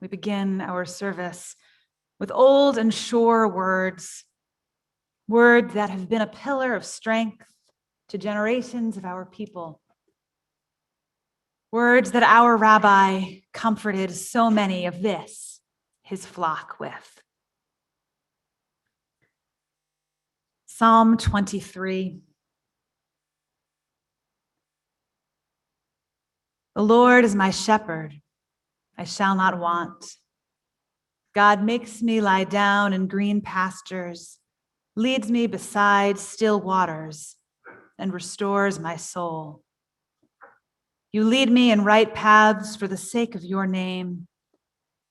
we begin our service with old and sure words that have been a pillar of strength to generations of our people. Words that our Rabbi comforted so many of his flock with. Psalm 23. The Lord is my shepherd, I shall not want. God makes me lie down in green pastures, leads me beside still waters, and restores my soul. You lead me in right paths for the sake of your name.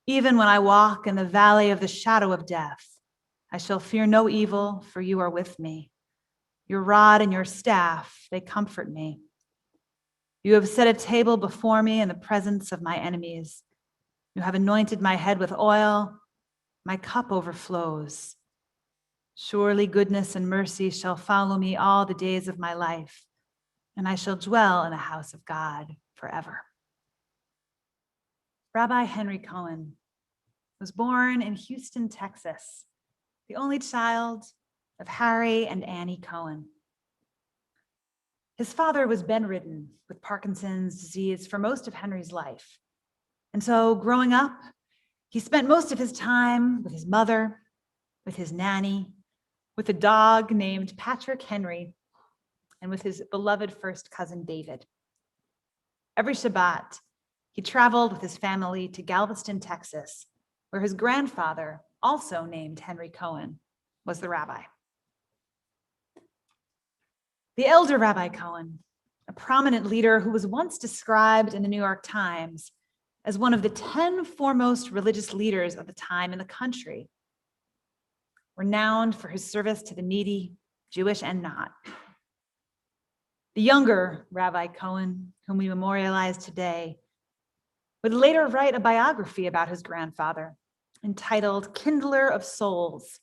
Even when I walk in the valley of the shadow of death, I shall fear no evil, for you are with me. Your rod and your staff, they comfort me. You have set a table before me in the presence of my enemies. You have anointed my head with oil. My cup overflows. Surely goodness and mercy shall follow me all the days of my life, and I shall dwell in the house of God forever. Rabbi Henry Cohen was born in Houston, Texas, the only child of Harry and Annie Cohen. His father was bedridden with Parkinson's disease for most of Henry's life. And so growing up, he spent most of his time with his mother, with his nanny, with a dog named Patrick Henry, and with his beloved first cousin, David. Every Shabbat, he traveled with his family to Galveston, Texas, where his grandfather, also named Henry Cohen, was the rabbi. The elder Rabbi Cohen, a prominent leader who was once described in the New York Times as one of the 10 foremost religious leaders of the time in the country, renowned for his service to the needy, Jewish and not. The younger Rabbi Cohen, whom we memorialize today, would later write a biography about his grandfather entitled Kindler of Souls,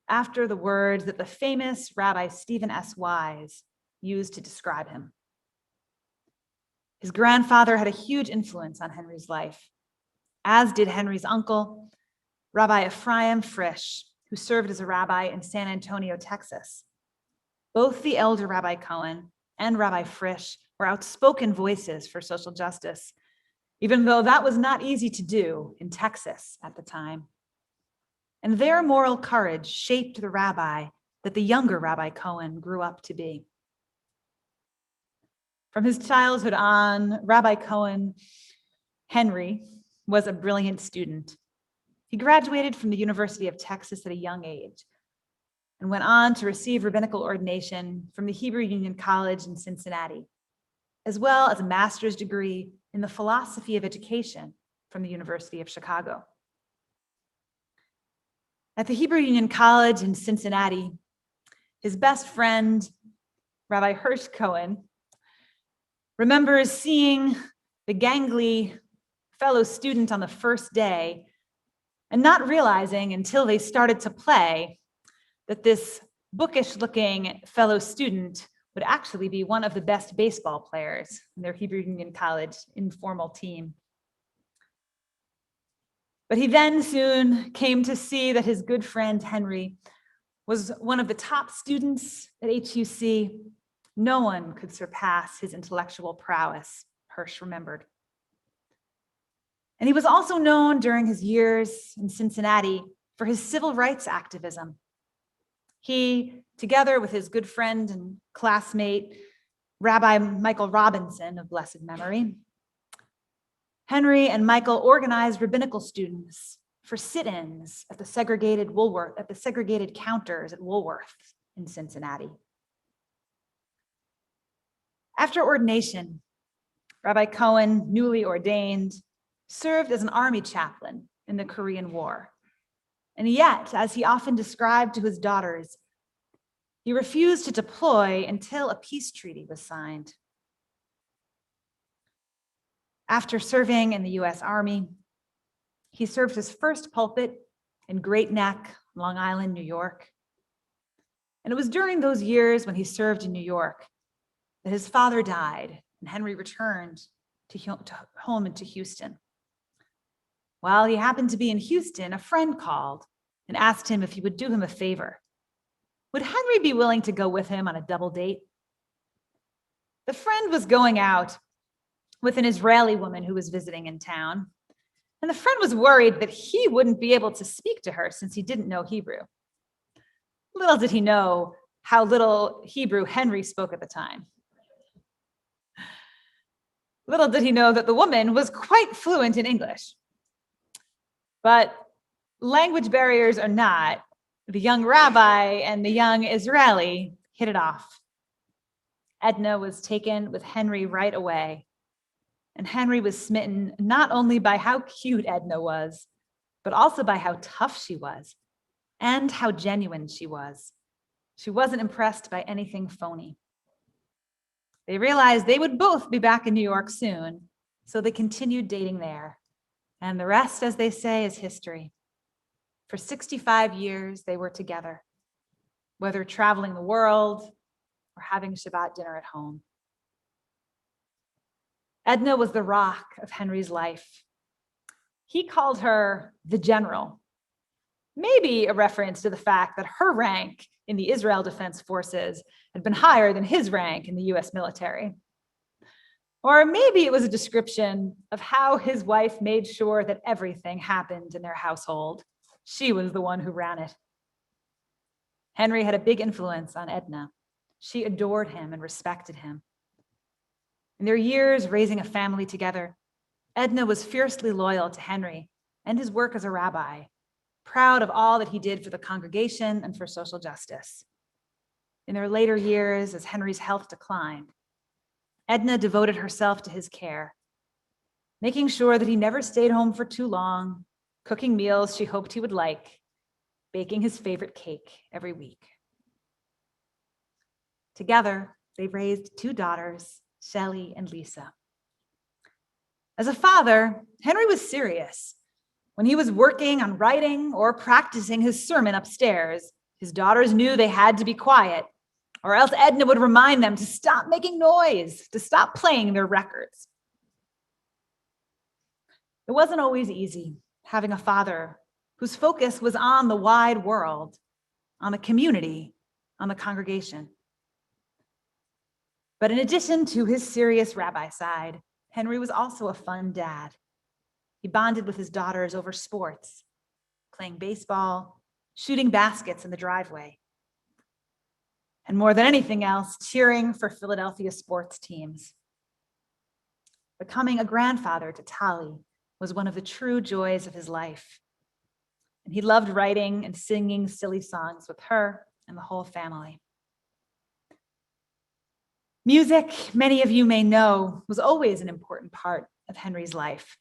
after the words that the famous Rabbi Stephen S. Wise used to describe him. His grandfather had a huge influence on Henry's life, as did Henry's uncle, Rabbi Ephraim Frisch, who served as a rabbi in San Antonio, Texas. Both the elder Rabbi Cohen and Rabbi Frisch were outspoken voices for social justice, even though that was not easy to do in Texas at the time. And their moral courage shaped the rabbi that the younger Rabbi Cohen grew up to be. From his childhood on, Rabbi Cohen, Henry, was a brilliant student. He graduated from the University of Texas at a young age and went on to receive rabbinical ordination from the Hebrew Union College in Cincinnati, as well as a master's degree in the philosophy of education from the University of Chicago. At the Hebrew Union College in Cincinnati, his best friend, Rabbi Hirsch Cohen, remembers seeing the gangly fellow student on the first day and not realizing until they started to play that this bookish-looking fellow student would actually be one of the best baseball players in their Hebrew Union College informal team. But he then soon came to see that his good friend Henry was one of the top students at HUC. No one could surpass his intellectual prowess, Hirsch remembered. And he was also known during his years in Cincinnati for his civil rights activism. He, together with his good friend and classmate, Rabbi Michael Robinson of blessed memory, Henry and Michael organized rabbinical students for sit-ins at the segregated counters at Woolworth in Cincinnati. After ordination, Rabbi Cohen, newly ordained, served as an army chaplain in the Korean War. And yet, as he often described to his daughters, he refused to deploy until a peace treaty was signed. After serving in the US Army, he served his first pulpit in Great Neck, Long Island, New York. And it was during those years when he served in New York that his father died and Henry returned home into Houston. While he happened to be in Houston, a friend called and asked him if he would do him a favor. Would Henry be willing to go with him on a double date? The friend was going out with an Israeli woman who was visiting in town, and the friend was worried that he wouldn't be able to speak to her since he didn't know Hebrew. Little did he know how little Hebrew Henry spoke at the time. Little did he know that the woman was quite fluent in English. But language barriers or not, the young rabbi and the young Israeli hit it off. Edna was taken with Henry right away. And Henry was smitten not only by how cute Edna was, but also by how tough she was and how genuine she was. She wasn't impressed by anything phony. They realized they would both be back in New York soon, so they continued dating there. And the rest, as they say, is history. For 65 years, they were together, whether traveling the world or having Shabbat dinner at home. Edna was the rock of Henry's life. He called her the general, maybe a reference to the fact that her rank in the Israel Defense Forces had been higher than his rank in the US military. Or maybe it was a description of how his wife made sure that everything happened in their household. She was the one who ran it. Henry had a big influence on Edna. She adored him and respected him. In their years raising a family together, Edna was fiercely loyal to Henry and his work as a rabbi, proud of all that he did for the congregation and for social justice. In their later years, as Henry's health declined, Edna devoted herself to his care, making sure that he never stayed home for too long, cooking meals she hoped he would like, baking his favorite cake every week. Together, they raised 2 daughters, Shelley and Lisa. As a father, Henry was serious. When he was working on writing or practicing his sermon upstairs, his daughters knew they had to be quiet, or else Edna would remind them to stop making noise, to stop playing their records. It wasn't always easy having a father whose focus was on the wide world, on the community, on the congregation. But in addition to his serious rabbi side, Henry was also a fun dad. He bonded with his daughters over sports, playing baseball, shooting baskets in the driveway, and more than anything else, cheering for Philadelphia sports teams. Becoming a grandfather to Tali was one of the true joys of his life. And he loved writing and singing silly songs with her and the whole family. Music, many of you may know, was always an important part of Henry's life.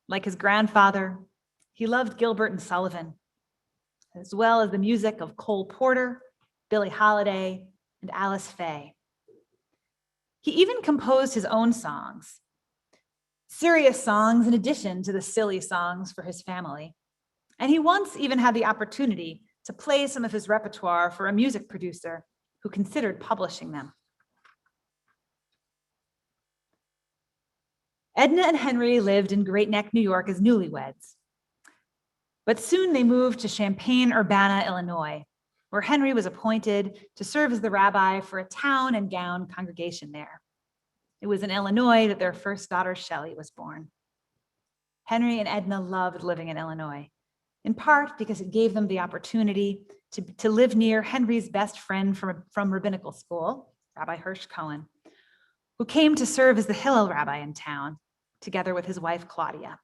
Like his grandfather, he loved Gilbert and Sullivan, as well as the music of Cole Porter, Billie Holiday, and Alice Faye. He even composed his own songs, serious songs in addition to the silly songs for his family. And he once even had the opportunity to play some of his repertoire for a music producer who considered publishing them. Edna and Henry lived in Great Neck, New York as newlyweds. But soon they moved to Champaign-Urbana, Illinois, where Henry was appointed to serve as the rabbi for a town and gown congregation there. It was in Illinois that their first daughter, Shelley, was born. Henry and Edna loved living in Illinois, in part because it gave them the opportunity to live near Henry's best friend from rabbinical school, Rabbi Hirsch Cohen, who came to serve as the Hillel rabbi in town, together with his wife, Claudia.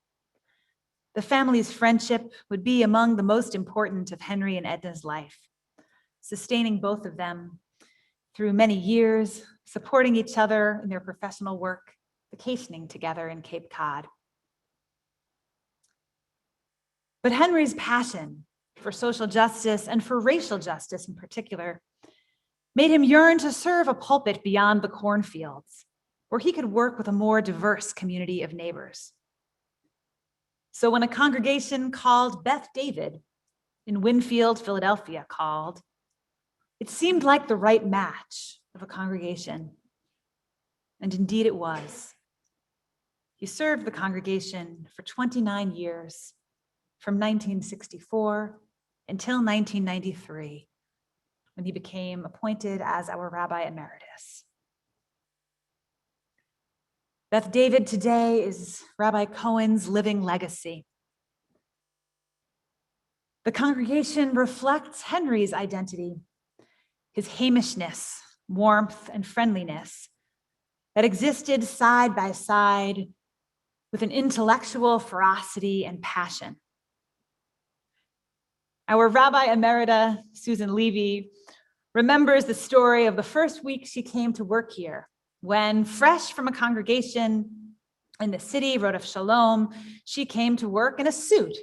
The family's friendship would be among the most important of Henry and Edna's life, sustaining both of them through many years, supporting each other in their professional work, vacationing together in Cape Cod. But Henry's passion for social justice and for racial justice in particular made him yearn to serve a pulpit beyond the cornfields, where he could work with a more diverse community of neighbors. So when a congregation called Beth David in Winfield, Philadelphia called, it seemed like the right match of a congregation. And indeed it was. He served the congregation for 29 years, from 1964 until 1993, when he became appointed as our Rabbi Emeritus. Beth David today is Rabbi Cohen's living legacy. The congregation reflects Henry's identity, his Hamishness, warmth, and friendliness that existed side by side with an intellectual ferocity and passion. Our Rabbi Emerita, Susan Levy, remembers the story of the first week she came to work here, when, fresh from a congregation in the city, Rodef Shalom, she came to work in a suit.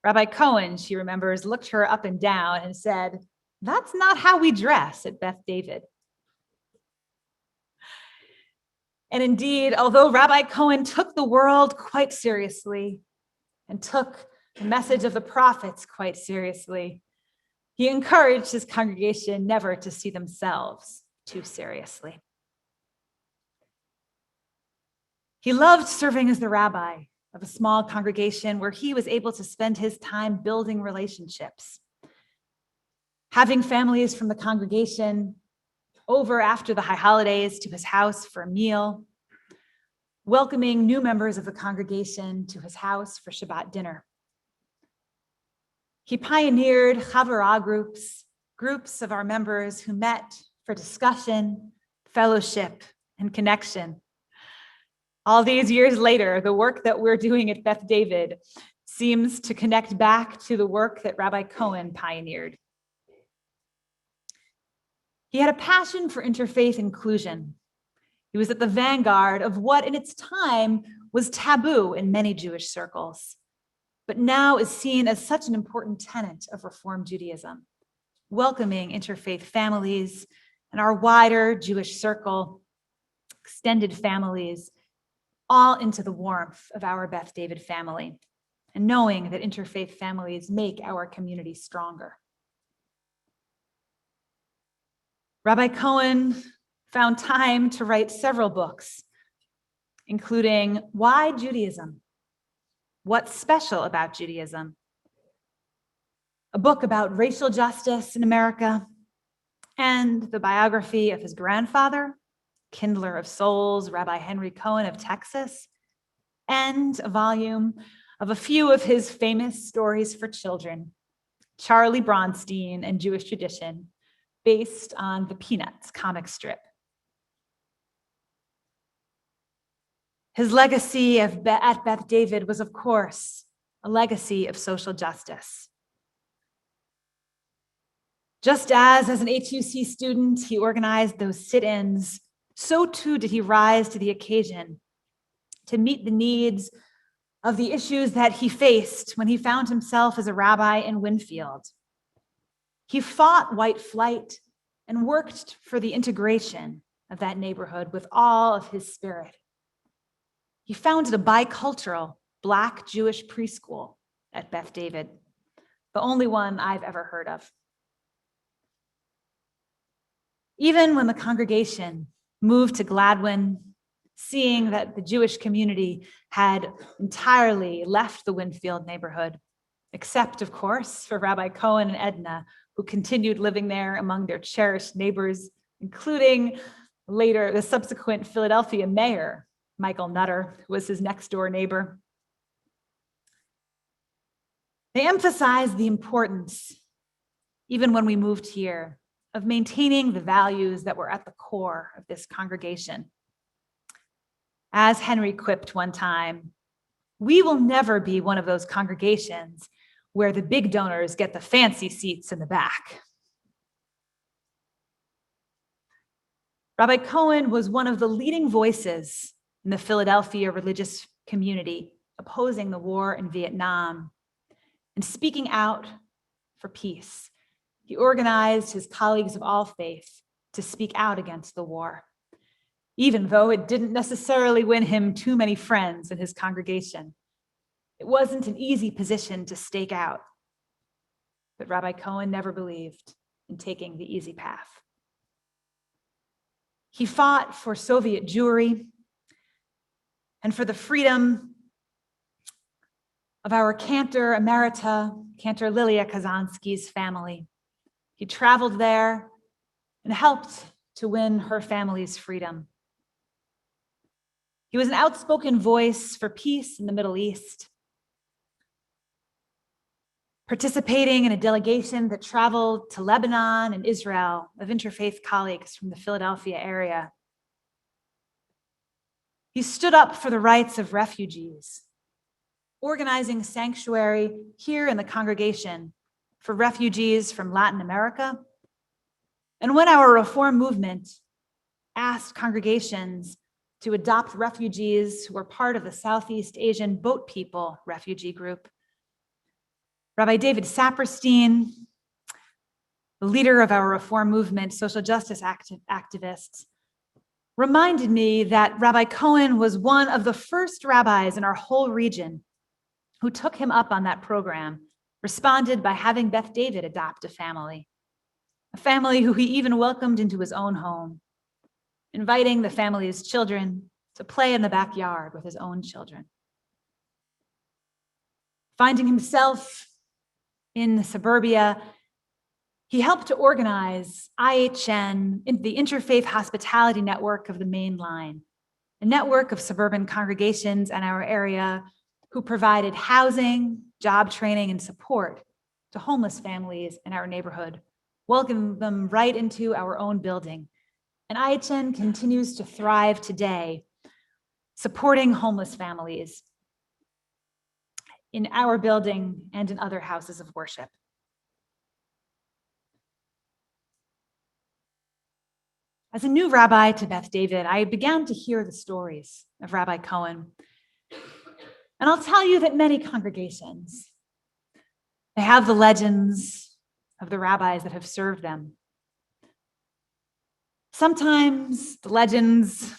Rabbi Cohen, she remembers, looked her up and down and said, "That's not how we dress at Beth David." And indeed, although Rabbi Cohen took the world quite seriously and took the message of the prophets quite seriously, he encouraged his congregation never to see themselves too seriously. He loved serving as the rabbi of a small congregation where he was able to spend his time building relationships, having families from the congregation over after the high holidays to his house for a meal, welcoming new members of the congregation to his house for Shabbat dinner. He pioneered Chavurah groups of our members who met for discussion, fellowship, and connection. All these years later, the work that we're doing at Beth David seems to connect back to the work that Rabbi Cohen pioneered. He had a passion for interfaith inclusion. He was at the vanguard of what in its time was taboo in many Jewish circles, but now is seen as such an important tenet of Reform Judaism, welcoming interfaith families and our wider Jewish circle, extended families, all into the warmth of our Beth David family, and knowing that interfaith families make our community stronger. Rabbi Cohen found time to write several books, including Why Judaism? What's Special About Judaism? A book about racial justice in America, and the biography of his grandfather, kindler of souls, Rabbi Henry Cohen of Texas, and a volume of a few of his famous stories for children, Charlie Bronstein and Jewish Tradition, based on the Peanuts comic strip. His legacy at Beth David was, of course, a legacy of social justice. Just as an HUC student, he organized those sit-ins, so too did he rise to the occasion to meet the needs of the issues that he faced when he found himself as a rabbi in Winfield. He fought white flight and worked for the integration of that neighborhood with all of his spirit. He founded a bicultural Black Jewish preschool at Beth David, the only one I've ever heard of. Even when the congregation moved to Gladwin, seeing that the Jewish community had entirely left the Winfield neighborhood, except, of course, for Rabbi Cohen and Edna, who continued living there among their cherished neighbors, including later the subsequent Philadelphia mayor, Michael Nutter, who was his next door neighbor. They emphasized the importance, even when we moved here, of maintaining the values that were at the core of this congregation. As Henry quipped one time, we will never be one of those congregations where the big donors get the fancy seats in the back. Rabbi Cohen was one of the leading voices in the Philadelphia religious community opposing the war in Vietnam and speaking out for peace. He organized his colleagues of all faith to speak out against the war, even though it didn't necessarily win him too many friends in his congregation. It wasn't an easy position to stake out, but Rabbi Cohen never believed in taking the easy path. He fought for Soviet Jewry and for the freedom of our Cantor Emerita, Cantor Lilia Kazansky's family. He traveled there and helped to win her family's freedom. He was an outspoken voice for peace in the Middle East, participating in a delegation that traveled to Lebanon and Israel of interfaith colleagues from the Philadelphia area. He stood up for the rights of refugees, organizing sanctuary here in the congregation for refugees from Latin America. And when our reform movement asked congregations to adopt refugees who were part of the Southeast Asian Boat People refugee group, Rabbi David Saperstein, the leader of our reform movement, social justice activists, reminded me that Rabbi Cohen was one of the first rabbis in our whole region who took him up on that program, responded by having Beth David adopt a family who he even welcomed into his own home, inviting the family's children to play in the backyard with his own children. Finding himself in suburbia, he helped to organize IHN, the Interfaith Hospitality Network of the Main Line, a network of suburban congregations in our area who provided housing, job training, and support to homeless families in our neighborhood, welcomed them right into our own building. And IHN continues to thrive today, supporting homeless families in our building and in other houses of worship. As a new rabbi to Beth David, I began to hear the stories of Rabbi Cohen. And I'll tell you that many congregations, they have the legends of the rabbis that have served them. Sometimes the legends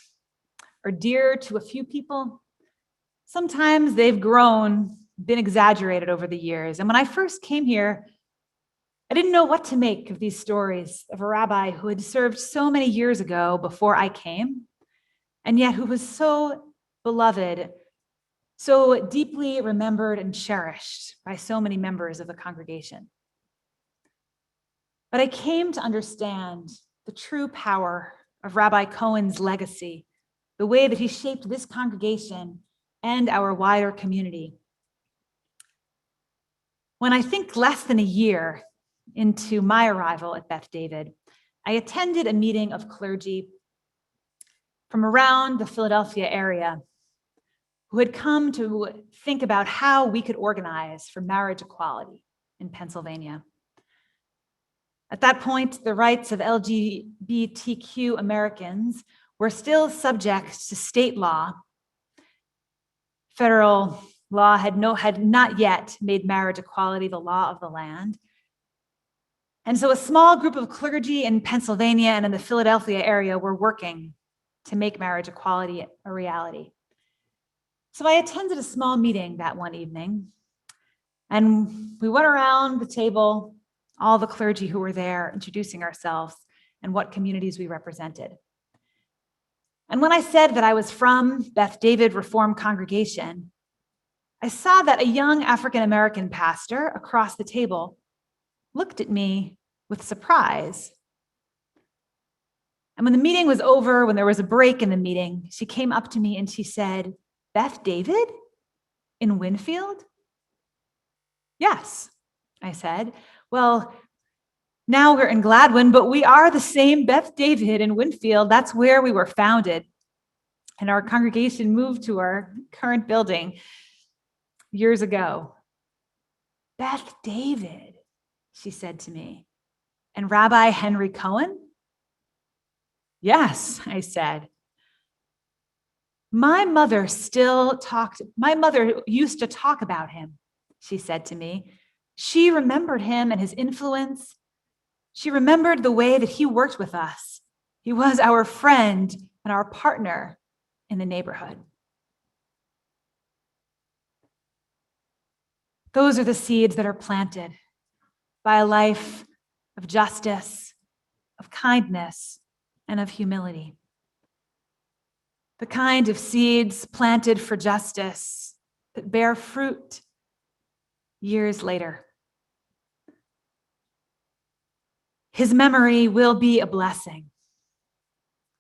are dear to a few people. Sometimes they've grown, been exaggerated over the years. And when I first came here, I didn't know what to make of these stories of a rabbi who had served so many years ago before I came, and yet who was so beloved, so deeply remembered and cherished by so many members of the congregation. But I came to understand the true power of Rabbi Cohen's legacy, the way that he shaped this congregation and our wider community. When I think less than a year into my arrival at Beth David, I attended a meeting of clergy from around the Philadelphia area who had come to think about how we could organize for marriage equality in Pennsylvania. At that point, the rights of LGBTQ Americans were still subject to state law. Federal law had not yet made marriage equality the law of the land. And so a small group of clergy in Pennsylvania and in the Philadelphia area were working to make marriage equality a reality. So I attended a small meeting that one evening, and we went around the table, all the clergy who were there, introducing ourselves and what communities we represented. And when I said that I was from Beth David Reformed Congregation, I saw that a young African-American pastor across the table looked at me with surprise. And when the meeting was over, when there was a break in the meeting, she came up to me and she said, "Beth David in Winfield?" "Yes," I said. "Well, now we're in Gladwin, but we are the same Beth David in Winfield. That's where we were founded. And our congregation moved to our current building years ago." "Beth David," she said to me. "And Rabbi Henry Cohen?" "Yes," I said. My mother used to talk about him," she said to me. "She remembered him and his influence. She remembered the way that he worked with us. He was our friend and our partner in the neighborhood." Those are the seeds that are planted by a life of justice, of kindness, and of humility. the kind of seeds planted for justice that bear fruit years later. His memory will be a blessing